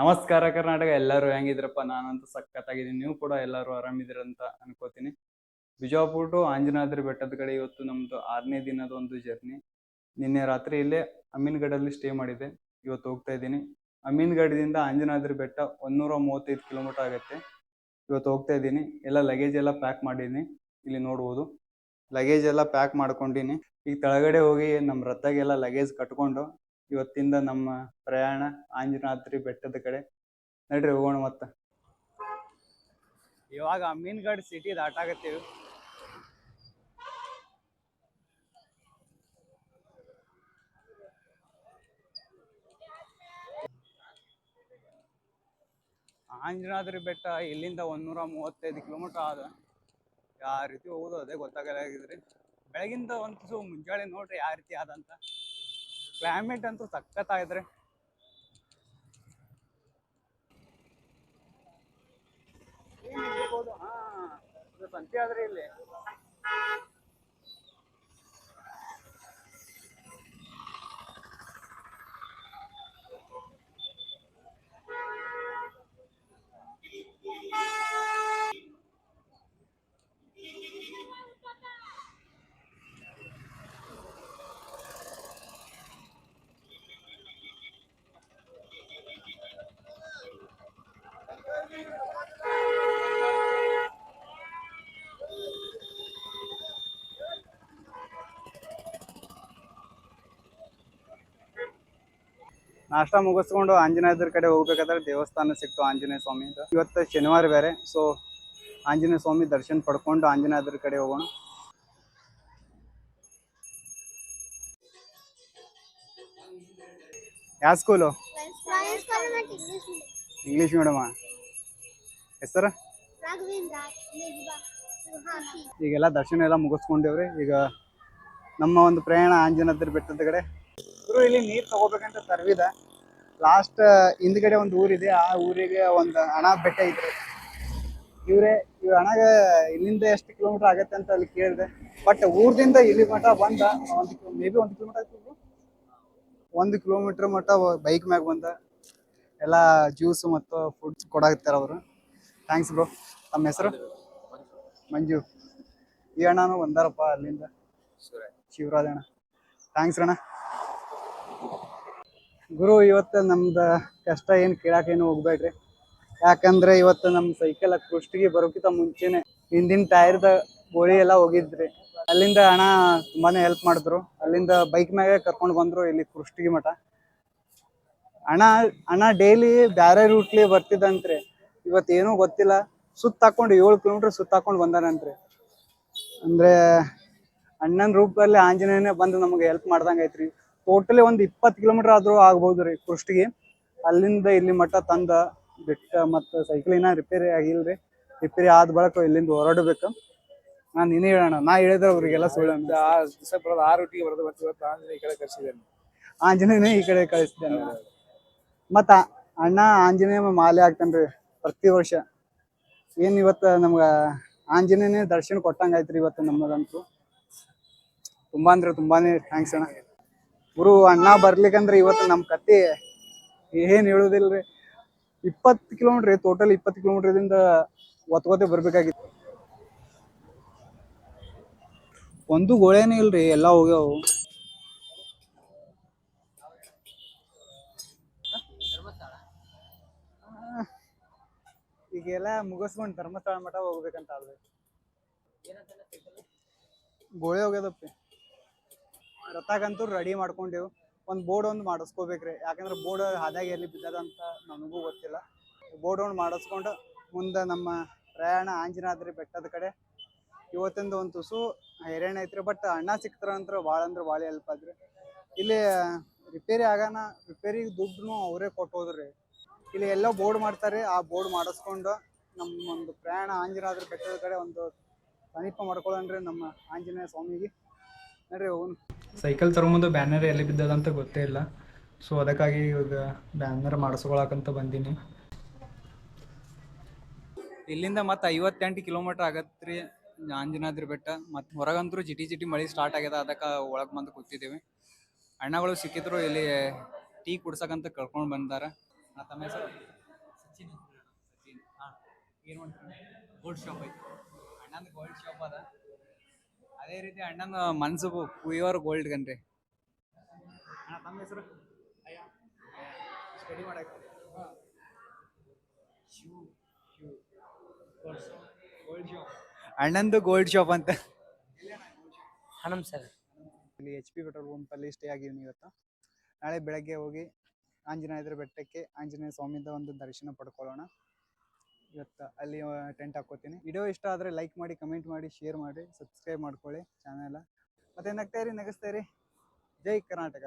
ನಮಸ್ಕಾರ ಕರ್ನಾಟಕ. ಎಲ್ಲರೂ ಹೆಂಗಿದ್ರಪ್ಪ? ನಾನಂತೂ ಸಖತ್ತಾಗಿದ್ದೀನಿ. ನೀವು ಕೂಡ ಎಲ್ಲರೂ ಆರಾಮಿದ್ದೀರಂತ ಅನ್ಕೋತೀನಿ. ಬಿಜಾಪುರ ಟು ಅಂಜನಾದ್ರಿ ಬೆಟ್ಟದ ಕಡೆ ಇವತ್ತು ನಮ್ದು 6ನೇ ದಿನದ ಒಂದು ಜರ್ನಿ. ನಿನ್ನೆ ರಾತ್ರಿ ಇಲ್ಲೇ ಅಮೀನ್ಗಢಲ್ಲಿ ಸ್ಟೇ ಮಾಡಿದೆ. ಇವತ್ತು ಹೋಗ್ತಾ ಇದ್ದೀನಿ. ಅಮೀನ್ಗಢದಿಂದ ಅಂಜನಾದ್ರಿ ಬೆಟ್ಟ 135 ಕಿಲೋಮೀಟರ್ ಆಗುತ್ತೆ. ಇವತ್ತು ಹೋಗ್ತಾ ಇದ್ದೀನಿ. ಎಲ್ಲ ಲಗೇಜ್ ಎಲ್ಲ ಪ್ಯಾಕ್ ಮಾಡೀನಿ. ಇಲ್ಲಿ ನೋಡ್ಬೋದು, ಲಗೇಜ್ ಎಲ್ಲ ಪ್ಯಾಕ್ ಮಾಡ್ಕೊಂಡಿನಿ. ಈಗ ಕೆಳಗಡೆ ಹೋಗಿ ನಮ್ಮ ರಥಗೆಲ್ಲ ಲಗೇಜ್ ಕಟ್ಕೊಂಡು ಇವತ್ತಿಂದ ನಮ್ಮ ಪ್ರಯಾಣ ಅಂಜನಾದ್ರಿ ಬೆಟ್ಟದ ಕಡೆ. ನಡ್ರಿ ಹೋಗೋಣ. ಮತ್ತ ಇವಾಗ ಅಮೀನ್ಗಢ್ ಸಿಟಿ ದಾಟಾಗತ್ತೀವಿ. ಅಂಜನಾದ್ರಿ ಬೆಟ್ಟ ಇಲ್ಲಿಂದ 135 ಕಿಲೋಮೀಟರ್ ಆದ. ಯಾವ ರೀತಿ ಹೋಗೋದು ಅದೇ ಗೊತ್ತಾಗಲಾಗಿದ್ರಿ. ಬೆಳಗಿಂದ ಒಂದು ಮುಂಜಾನೆ ನೋಡ್ರಿ ಯಾವ ರೀತಿ ಆದಂತ. ಕ್ಲೈಮೇಟ್ ಅಂತೂ ಸಖತ್ತಾಗಿದ್ರಿ. ಹಾ, ಸಂತೆ ಆದ್ರಿ ಇಲ್ಲಿ. ನಾಷ್ಟ ಮುಗಿಸ್ಕೊಂಡು ಆಂಜನೇಯದ್ರ ಕಡೆ ಹೋಗ್ಬೇಕಾದ್ರೆ ದೇವಸ್ಥಾನ ಸಿಕ್ತು ಆಂಜನೇಯ ಸ್ವಾಮಿ. ಇವತ್ತು ಶನಿವಾರ ಬೇರೆ, ಸೊ ಆಂಜನೇಯ ಸ್ವಾಮಿ ದರ್ಶನ ಪಡ್ಕೊಂಡು ಆಂಜನೇಯದ್ರ ಕಡೆ ಹೋಗೋಣ. ಯಾವ ಸ್ಕೂಲು? English medium. ಹೆಸರ? ಈಗೆಲ್ಲ ದರ್ಶನ ಎಲ್ಲ ಮುಗಿಸ್ಕೊಂಡೇವ್ರಿ. ಈಗ ನಮ್ಮ ಒಂದು ಪ್ರಯಾಣ ಆಂಜನಾದ್ರಿ ಬೆಟ್ಟದ ಕಡೆ. ಇಲ್ಲಿ ನೀರ್ ತಗೋಬೇಕಂತ ತರ್ವಿದ. ಲಾಸ್ಟ್ ಹಿಂದ್ಗಡೆ ಒಂದು ಊರಿದೆ, ಆ ಊರಿಗೆ ಒಂದು ಹಣ ಬೆಟ್ಟ ಐತ್ರಿ. ಇವ್ ಹಣಗ ಇಲ್ಲಿಂದ ಎಷ್ಟು ಕಿಲೋಮೀಟರ್ ಆಗತ್ತೆ ಅಂತ ಅಲ್ಲಿ ಕೇಳಿದೆ. ಬಟ್ ಊರ್ದಿಂದ ಇಲ್ಲಿ ಮಠ ಬಂದ ಮೇ ಬಿ 1 ಕಿಲೋಮೀಟರ್ ಆಗ್ತದೆ. 1 ಕಿಲೋಮೀಟರ್ ಮಟ್ಟ ಬೈಕ್ ಮ್ಯಾಗ ಬಂದ ಎಲ್ಲ ಜ್ಯೂಸ್ ಮತ್ತು ಫುಡ್ ಕೊಡಾಕತ್ತಾರ ಅವರು. Thanks bro. ತಮ್ಮ ಹೆಸರು? ಮಂಜು. ಈ ಅಣ್ಣನು ಬಂದಾರಪ್ಪ ಅಲ್ಲಿಂದ, ಶಿವರಾಜ್ ಅಣ್ಣ. ಥ್ಯಾಂಕ್ಸ್ ಅಣ್ಣ. ಗುರು, ಇವತ್ತು ನಮ್ದು ಕಷ್ಟ ಏನು ಕೇಳಾಕೇನು ಹೋಗ್ಬೇಡ್ರಿ. ಯಾಕಂದ್ರೆ ಇವತ್ತು ನಮ್ಮ ಸೈಕಲ್ ಕುಷ್ಟಗಿ ಬರೋಕ್ಕಿಂತ ಮುಂಚೆನೆ ಹಿಂದಿನ ಟೈರ್ದ ಗೋಳಿ ಎಲ್ಲ ಹೋಗಿದ್ರಿ. ಅಲ್ಲಿಂದ ಅಣ್ಣ ತುಂಬಾನೇ ಹೆಲ್ಪ್ ಮಾಡಿದ್ರು. ಅಲ್ಲಿಂದ ಬೈಕ್ ಮ್ಯಾಗೆ ಕರ್ಕೊಂಡು ಬಂದ್ರು ಇಲ್ಲಿ ಕುಷ್ಟಗಿ ಮಠ. ಅಣ್ಣ ಡೈಲಿ ಬ್ಯಾರೆ ರೂಟ್ಲಿ ಬರ್ತಿದ್ದಂತ್ರಿ. ಇವತ್ತೇನೂ ಗೊತ್ತಿಲ್ಲ, ಸುತ್ತಾಕೊಂಡು 7 ಕಿಲೋಮೀಟರ್ ಸುತ್ತಾಕೊಂಡು ಬಂದಾನಂತ್ರಿ. ಅಂದ್ರೆ ಅಣ್ಣನ ರೂಪದಲ್ಲಿ ಆಂಜನೇಯನೇ ಬಂದು ನಮಗೆ ಹೆಲ್ಪ್ ಮಾಡ್ದಂಗ ಐತ್ರಿ. ಟೋಟಲಿ ಒಂದು 20 ಕಿಲೋಮೀಟರ್ ಆದ್ರೂ ಆಗ್ಬೋದು ರೀ ಕುಷ್ಟಗಿ. ಅಲ್ಲಿಂದ ಇಲ್ಲಿ ಮಠ ತಂದ ಬಿಟ್ಟ. ಮತ್ತು ಸೈಕಲ್ ಇನ್ನ ರಿಪೇರಿ ಆಗಿಲ್ರಿ. ರಿಪೇರಿ ಆದ ಬಳಿಕ ಇಲ್ಲಿಂದ ಹೊರಡ್ಬೇಕು. ನಾನು ನೀನೇ ಹೇಳೋಣ, ನಾ ಹೇಳಿದ್ರೆ ಅವ್ರಿಗೆಲ್ಲ ಸುಳ್ಳು. ಆ ರೂಟಿಗೆ ಬರೋದು ಆಂಜನೇಯ ಈ ಕಡೆ ಕಳಿಸಿದ್ದೇನೆ. ಆಂಜನೇಯನೇ ಈ ಕಡೆ ಕಳಿಸಿದ್ದೇನೆ. ಮತ್ತ ಅಣ್ಣ ಆಂಜನೇಯ ಮಾಲೆ ಆಗ್ತಾನ್ರಿ ಪ್ರತಿ ವರ್ಷ. ಏನ್ ಇವತ್ತ ನಮ್ಗ ಆಂಜನೇಯನೇ ದರ್ಶನ ಕೊಟ್ಟಂಗ ಆಯ್ತ್ರಿ ಇವತ್ತು ನಮ್ಮದಂತೂ. ತುಂಬಾ ಅಂದ್ರೆ ತುಂಬಾನೇ ಥ್ಯಾಂಕ್ಸ್ ಅಣ್ಣ. ಗುರು, ಅಣ್ಣ ಬರ್ಲಿಕ್ಕಂದ್ರೆ ಇವತ್ತು ನಮ್ ಕತೆ ಏನ್ ಹೇಳುದಿಲ್ರಿ. 20 ಕಿಲೋಮೀಟರ್, ಟೋಟಲ್ 20 ಕಿಲೋಮೀಟರ್ ಇಂದ ಒತ್ಕೋತೆ ಬರ್ಬೇಕಾಗಿತ್ತು. ಒಂದು ಗೋಳೇನೇ ಇಲ್ರಿ, ಎಲ್ಲ ಹೋಗ್ಯಾವು. ಈಗೆಲ್ಲ ಮುಗಿಸ್ಕೊಂಡು ಧರ್ಮಸ್ಥಳ ಮಠ ಹೋಗ್ಬೇಕಂತ ಆದ್ರೆ ಗೋಳೆ ಹೋಗ್ಯದಪ್ಪಿ. ರಥಕ್ಕಂತೂ ರೆಡಿ ಮಾಡ್ಕೊಂಡೇವು. ಒಂದು ಬೋರ್ಡ್ ಒಂದು ಮಾಡಿಸ್ಕೋಬೇಕ್ರಿ. ಯಾಕಂದ್ರೆ ಬೋರ್ಡ್ ಹಾದ್ಯಾಗ ಎಲ್ಲಿ ಬಿದ್ದದಂತ ನನಗೂ ಗೊತ್ತಿಲ್ಲ. ಬೋರ್ಡ್ ಒಂದು ಮಾಡಿಸ್ಕೊಂಡು ಮುಂದೆ ನಮ್ಮ ಪ್ರಯಾಣ ಆಂಜನಾದ್ರಿ ಬೆಟ್ಟದ ಕಡೆ. ಇವತ್ತಿಂದ ಒಂದು ತುಸು ಹೈರಾಣ ಐತ್ರಿ. ಬಟ್ ಅಣ್ಣ ಸಿಕ್ತಾರ ಅಂದ್ರೆ ಭಾಳ ಹೆಲ್ಪ್ ಆದ್ರಿ. ಇಲ್ಲಿ ರಿಪೇರಿ ಆಗಾನ ರಿಪೇರಿಗೆ ದುಡ್ಡು ಅವರೇ ಕೊಟ್ಟು ಹೋದ್ರಿ. ಇಲ್ಲಿ ಎಲ್ಲ ಬೋರ್ಡ್ ಮಾಡ್ತಾರೆ. ಆ ಬೋರ್ಡ್ ಮಾಡಿಸ್ಕೊಂಡು ನಮ್ಮ ಒಂದು ಪ್ರಯಾಣ ಆಂಜನಾದ್ರಿ ಬೆಟ್ಟದ ಕಡೆ ಒಂದು ಸಮೀಪ ಮಾಡ್ಕೊಳ್ಳೋಣ್ರಿ ನಮ್ಮ ಆಂಜನೇಯ ಸ್ವಾಮಿಗೆ. ನಡ್ರಿ ಹೋಗೋಣ. ಸೈಕಲ್ ತಗೊಂಬಂದು ಬ್ಯಾನರ್ ಎಲ್ಲಿ ಬಿದ್ದದಂತ ಗೊತ್ತೇ ಇಲ್ಲ. ಸೊ ಅದಕ್ಕಾಗಿ ಇವಾಗ ಬ್ಯಾನರ್ ಮಾಡಿಸ್ಕೊಳಕಂತ ಬಂದೀನಿ. ಇಲ್ಲಿಂದ ಮತ್ತೆ 58 ಕಿಲೋಮೀಟರ್ ಆಗತ್ರಿ ಆಂಜನಾದ್ರಿ ಬೆಟ್ಟ. ಮತ್ತು ಹೊರಗಂತೂ ಜಿಟಿ ಮಳೆ ಸ್ಟಾರ್ಟ್ ಆಗ್ಯದ. ಅದಕ್ಕೆ ಒಳಗೆ ಬಂದು ಕೂತಿದ್ದೀವಿ. ಅಣ್ಣಗಳು ಸಿಕ್ಕಿದ್ರು ಇಲ್ಲಿ ಟೀ ಕುಡ್ಸಕ್ಕಂತ ಕರ್ಕೊಂಡು ಬಂದಾರ. ತಮ್ಮ ಹೆಸರು ಸಚಿನ್ ಸಚಿನ್ ಹಾಂ ಏನು ಮಾಡ್ತಾರೆ ಗೋಲ್ಡ್ ಶಾಪ್ ಐತಿ ಅಣ್ಣಂದು ಗೋಲ್ಡ್ ಶಾಪ್ ಅದ ಅದೇ ರೀತಿ ಅಣ್ಣನ ಮನ್ಸು ಪ್ಯೂರ್ ಗೋಲ್ಡ್ ಗನ್ರಿ ಅಣ್ಣ ತಮ್ಮ ಹೆಸರು ಸ್ಟಡಿ ಮಾಡಕ್ಕೆ ಅಣ್ಣಂದು ಗೋಲ್ಡ್ ಶಾಪ್ ಅಂತ ಹಣಮ್ ಸರ್ ಇಲ್ಲಿ HP ಪೆಟ್ರೋಲ್ ಪಂಪಲ್ಲಿ ಸ್ಟೇ ಆಗಿವ್ನಿ ಇವತ್ತು ನಾಳೆ ಬೆಳಗ್ಗೆ ಹೋಗಿ ಆಂಜನೇಯದ್ರ ಬೆಟ್ಟಕ್ಕೆ ಆಂಜನೇಯ ಸ್ವಾಮಿಯಿಂದ ಒಂದು ದರ್ಶನ ಪಡ್ಕೊಳ್ಳೋಣ ಇವತ್ತು ಅಲ್ಲಿ ಟೆಂಟ್ ಹಾಕೋತೀನಿ ವಿಡಿಯೋ ಇಷ್ಟ ಆದರೆ ಲೈಕ್ ಮಾಡಿ ಕಮೆಂಟ್ ಮಾಡಿ ಶೇರ್ ಮಾಡಿ ಸಬ್ಸ್ಕ್ರೈಬ್ ಮಾಡ್ಕೊಳ್ಳಿ ಚಾನೆಲ್ ಮತ್ತೆ ನಗ್ತಾ ಇರಿ ನಗಿಸ್ತಾ ಇರಿ ಜೈ ಕರ್ನಾಟಕ